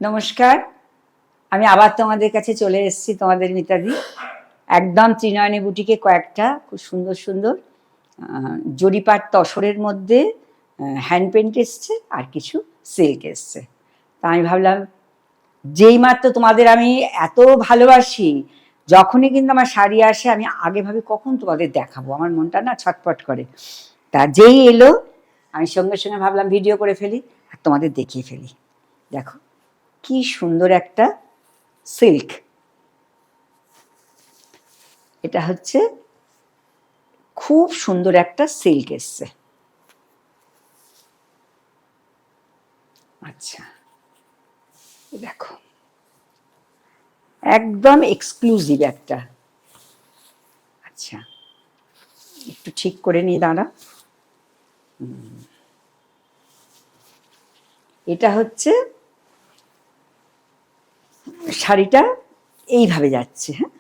নমস্কার, আমি আবার তোমাদের কাছে চলে এসেছি, তোমাদের মিতাদি। একদম ত্রিনয়নী বুটিকে কয়েকটা খুব সুন্দর সুন্দর জরিপাট তসরের মধ্যে হ্যান্ড পেন্ট এসছে আর কিছু সিল্ক এসছে। তা আমি ভাবলাম, যেই মাত্র তোমাদের আমি এত ভালোবাসি, যখনই কিন্তু আমার শাড়ি আসে আমি আগে ভাবি কখন তোমাদের দেখাবো, আমার মনটা না ছটপট করে। তা যেই এলো আমি সঙ্গে সঙ্গে ভাবলাম ভিডিও করে ফেলি আর তোমাদের দেখিয়ে ফেলি। দেখো কি সুন্দর একটা সিল্ক, এটা হচ্ছে খুব সুন্দর একটা সিল্ক এসছে। আচ্ছা দেখো, একদম এক্সক্লুসিভ একটা। আচ্ছা একটু ঠিক করে নিয়ে দাঁড়া। এটা হচ্ছে শাড়িটা এইভাবে যাচ্ছে, হ্যাঁ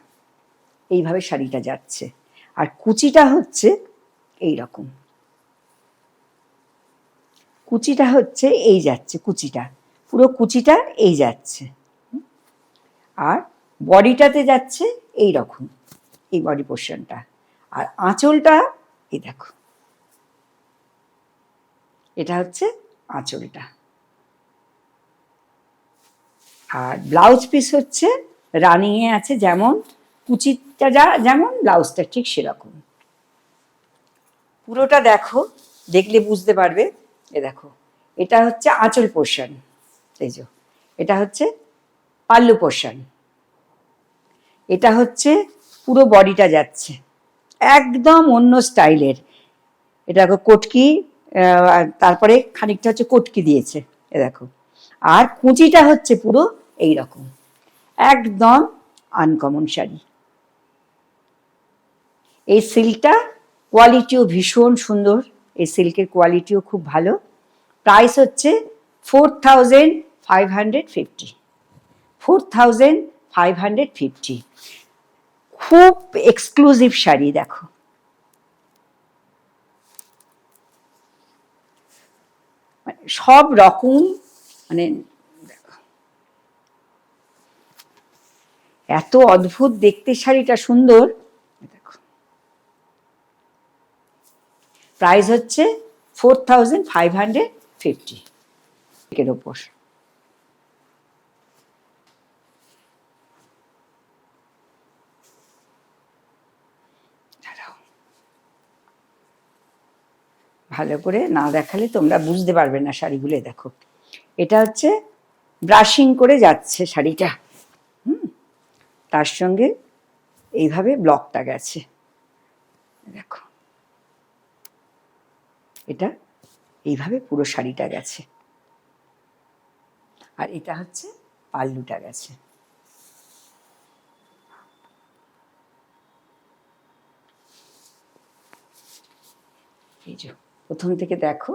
এইভাবে শাড়িটা যাচ্ছে, আর কুচিটা হচ্ছে এই রকম। কুচিটা হচ্ছে এই যাচ্ছে, কুচিটা পুরো কুচিটা এই যাচ্ছে, আর বডিটাতে যাচ্ছে এই রকম, এই বডি পোর্শনটা। আর আঁচলটা এই দেখো, এটা হচ্ছে আঁচলটা। আর ব্লাউজ পিস হচ্ছে রানিংয়ে আছে, যেমন কুচিটা যেমন ব্লাউজটা ঠিক সেরকম। পুরোটা দেখো, দেখলে বুঝতে পারবে। এ দেখো, এটা হচ্ছে আঁচল পোর্শন, এই যে এটা হচ্ছে পাল্লু পোর্শন, এটা হচ্ছে পুরো বডিটা যাচ্ছে একদম অন্য স্টাইলের। এটা দেখো কটকি, তারপরে খানিকটা হচ্ছে কটকি দিয়েছে, এ দেখো। আর কুচিটা হচ্ছে পুরো এই রকম, একদম আনকমন শাড়ি। এই সিল্কটা কোয়ালিটিও ভীষণ সুন্দর, এই সিল্কের কোয়ালিটিও খুব ভালো। প্রাইস হচ্ছে 4550, 4550। খুব এক্সক্লুসিভ শাড়ি। দেখো সব রকম, মানে এত অদ্ভুত দেখতে শাড়িটা সুন্দর। দেখো প্রাইস হচ্ছে 4550 এর ওপর। ভালো করে না দেখালে তোমরা বুঝতে পারবে না শাড়িগুলো। দেখো এটা হচ্ছে ব্রাশিং করে যাচ্ছে শাড়িটা, তার সঙ্গে এইভাবে ব্লকটা গেছে। দেখো এটা এইভাবে পুরো শাড়িটা গেছে, আর এটা হচ্ছে পাল্লুটা গেছে। এই যে প্রথম থেকে দেখো,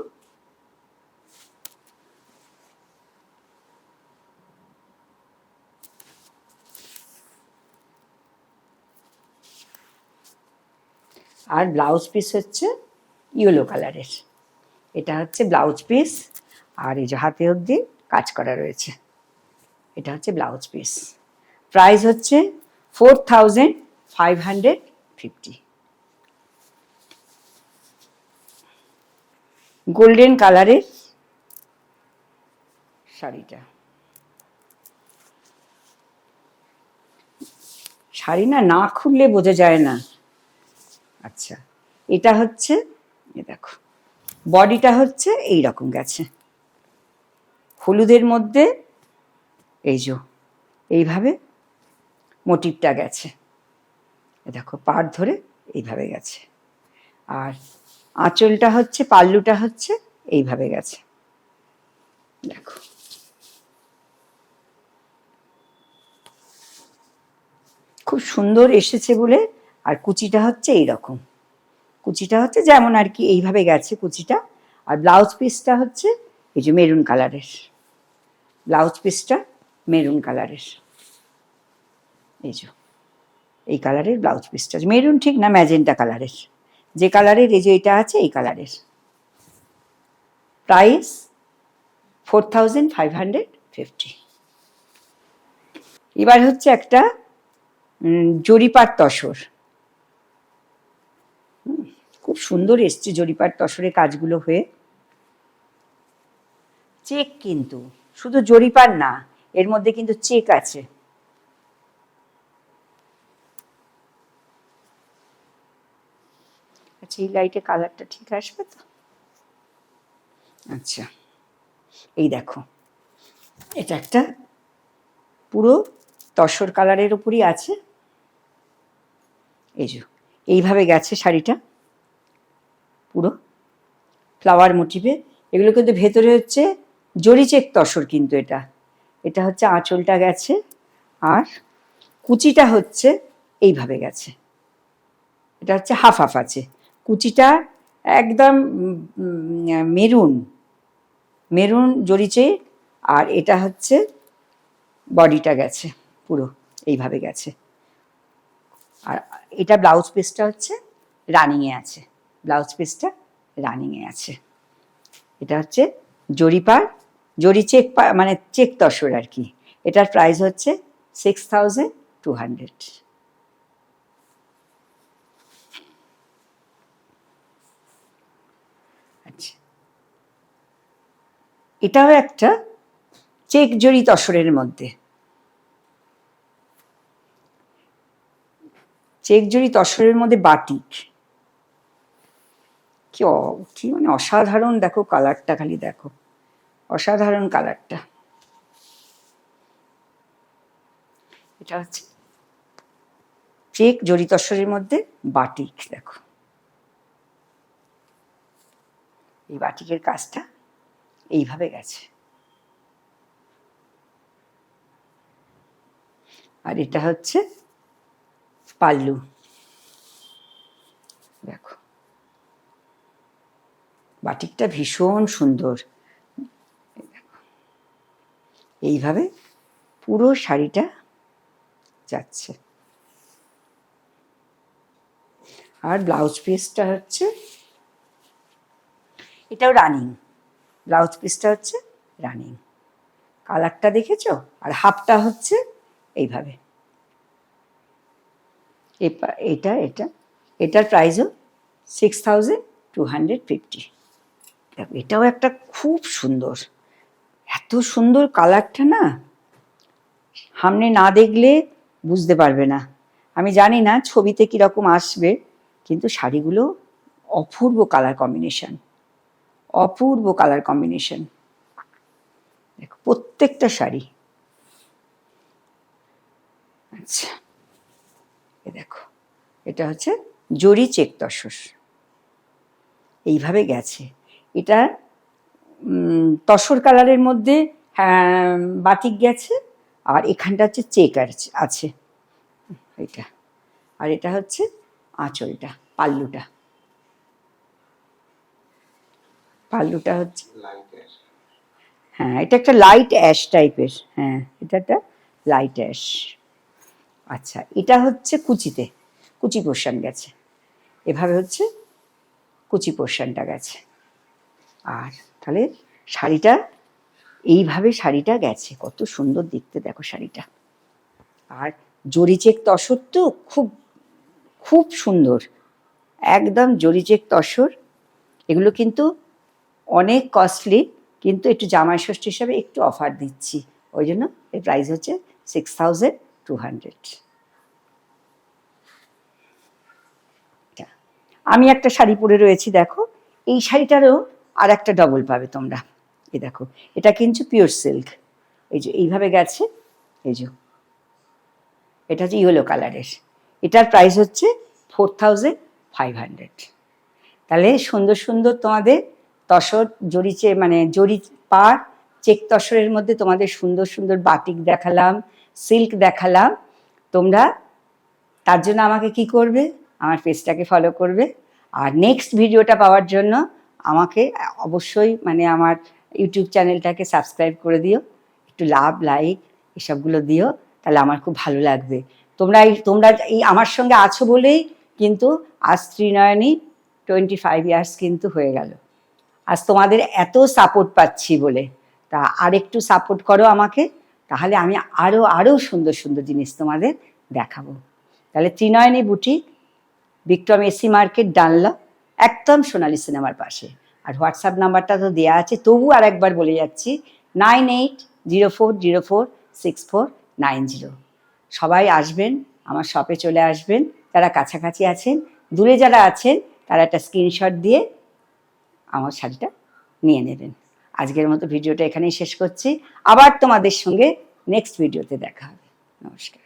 আর ব্লাউজ পিস হচ্ছে ইয়েলো কালারের। এটা হচ্ছে ব্লাউজ পিস, আর এই যে হাতে অবধি কাজ করা রয়েছে, এটা হচ্ছে ব্লাউজ পিস। প্রাইস হচ্ছে 4550। গোল্ডেন কালারের শাড়িটা, শাড়ি না খুললে বোঝা যায় না। আচ্ছা এটা হচ্ছে, দেখো বডিটা হচ্ছে এই রকম গেছে, হলুদের মধ্যে এই যে এইভাবে মোটিভটা গেছে। দেখো পাড় ধরে এইভাবে গেছে, আর আঁচলটা হচ্ছে, পাল্লুটা হচ্ছে এইভাবে গেছে। দেখো খুব সুন্দর এসেছে বলে। আর কুচিটা হচ্ছে এইরকম, কুচিটা হচ্ছে যেমন আর কি এইভাবে গেছে কুচিটা। আর ব্লাউজ পিসটা হচ্ছে এই যে মেরুন কালারের, ব্লাউজ পিসটা মেরুন কালারের। এই যে এই কালারের ব্লাউজ পিসটা, মেরুন ঠিক না, ম্যাজেন্টা কালারের, যে কালারের এই যে এটা আছে এই কালারের। প্রাইস 4550। এবার হচ্ছে একটা জরিপার তসর। খুব সুন্দর এসছে জরিপার তসরের কাজগুলো হয়ে। চেক কিন্তু শুধু জরিপার না, এর মধ্যে কিন্তু চেক আছে। আচ্ছা, এই লাইটে কালারটা ঠিক আসবে তো? আচ্ছা, এই দেখো, এটা একটা পুরো তসর কালারের উপরই আছে। এই যে এইভাবে গেছে শাড়িটা পুরো ফ্লাওয়ার মোটিভে। এগুলো কিন্তু ভেতরে হচ্ছে জরি চেক তসর, কিন্তু এটা হচ্ছে আঁচলটা গেছে, আর কুচিটা হচ্ছে এইভাবে গেছে। এটা হচ্ছে হাফ হাফ আছে, কুচিটা একদম মেরুন মেরুন জরি চেক, আর এটা হচ্ছে বডিটা গেছে পুরো এইভাবে গেছে। আর এটা ব্লাউজ পিসটা হচ্ছে রানিংয়ে আছে, ব্লাউজ পিসটা রানিংয়ে আছে। এটা হচ্ছে জরিপার, জরি চেক মানে চেক তসর আর কি। এটার প্রাইস হচ্ছে 6200। আচ্ছা, এটাও একটা চেক জরি তসরের মধ্যে, চেক জরি তসরের মধ্যে বাটিক। কি মানে অসাধারণ, দেখো কালারটা, খালি দেখো অসাধারণ কালারটা। এটা হচ্ছে চেক জরি তসরের মধ্যে বাটিক। দেখো এই বাটিকের কাজটা এইভাবে গেছে। আর এটা হচ্ছে পাল্লু। দেখো বাটিকটা ভীষণ সুন্দর। এইভাবে পুরো শাড়িটা যাচ্ছে। আর ব্লাউজ পিসটা হচ্ছে এটাও রানিং, ব্লাউজ পিসটা হচ্ছে রানিং। কালারটা দেখেছো? আর হাফটা হচ্ছে এইভাবে। এটা এটার প্রাইসও 6250। দেখো এটাও একটা খুব সুন্দর, এত সুন্দর কালারটা না, সামনে না দেখলে বুঝতে পারবে না। আমি জানি না ছবিতে কিরকম আসবে, কিন্তু শাড়িগুলো অপূর্ব কালার কম্বিনেশন, অপূর্ব কালার কম্বিনেশন। দেখো প্রত্যেকটা শাড়ি। আচ্ছা, এ দেখো এটা হচ্ছে জরি চেক তসর, এইভাবে গেছে। এটা তসর কালারের মধ্যে বাটিক গেছে, আর এখানটা হচ্ছে চেক আছে এটা। আর এটা হচ্ছে আঁচলটা, পাল্লুটা। পাল্লুটা হচ্ছে হ্যাঁ, এটা একটা লাইট অ্যাশ টাইপের। হ্যাঁ, এটা একটা লাইট অ্যাশ। আচ্ছা, এটা হচ্ছে কুচিতে, কুচি পোর্শন গেছে, এভাবে হচ্ছে কুচি পোর্শনটা গেছে। আর তাহলে শাড়িটা এইভাবে শাড়িটা গেছে, কত সুন্দর দেখতে দেখো শাড়িটা। আর জরি চেক তসর তো খুব খুব সুন্দর, একদম জরি চেক তসর। এগুলো কিন্তু অনেক কস্টলি, কিন্তু একটু জামাই ষষ্ঠী হিসাবে একটু অফার দিচ্ছি, ওই জন্য এর প্রাইস হচ্ছে 6200। আমি একটা শাড়ি পরে রয়েছি, দেখো এই শাড়িটারও আর একটা ডবল পাবে তোমরা। এই দেখো এটা কিন্তু পিওর সিল্ক, এই যে এইভাবে গেছে, এই যে এটা হচ্ছে ইয়েলো কালারের। এটার প্রাইস হচ্ছে 4500। তাহলে সুন্দর সুন্দর তোমাদের তসর জরি মানে জরি পাড় চেক তসরের মধ্যে তোমাদের সুন্দর সুন্দর বাটিক দেখালাম, সিল্ক দেখালাম। তোমরা তার জন্য আমাকে কি করবে, আমার পেজটাকে ফলো করবে। আর নেক্সট ভিডিওটা পাওয়ার জন্য আমাকে অবশ্যই মানে আমার ইউটিউব চ্যানেলটাকে সাবস্ক্রাইব করে দিও, একটু লাভ লাইক এসবগুলো দিও, তাহলে আমার খুব ভালো লাগবে। তোমরা এই আমার সঙ্গে আছো বলেই কিন্তু আজ ত্রিনয়নী 25 ইয়ার্স কিন্তু হয়ে গেল, আজ তোমাদের এত সাপোর্ট পাচ্ছি বলে। তা আর একটু সাপোর্ট করো আমাকে, তাহলে আমি আরও আরও সুন্দর সুন্দর জিনিস তোমাদের দেখাবো। তাহলে Trinayani boutique, Bikram AC market, Dunlop, একদম সোনালী সিনেমার পাশে। আর হোয়াটসঅ্যাপ নাম্বারটা তো দেওয়া আছে, তবু আর একবার বলে যাচ্ছি, 9804046490। সবাই আসবেন, আমার শপে চলে আসবেন। যারা কাছাকাছি আছেন, দূরে যারা আছেন, তারা একটা স্ক্রিনশট দিয়ে আমার শাড়িটা নিয়ে নেবেন। আজকের মতো ভিডিওটা এখানেই শেষ করছি। আবার তোমাদের সঙ্গে নেক্সট ভিডিওতে দেখা হবে। নমস্কার।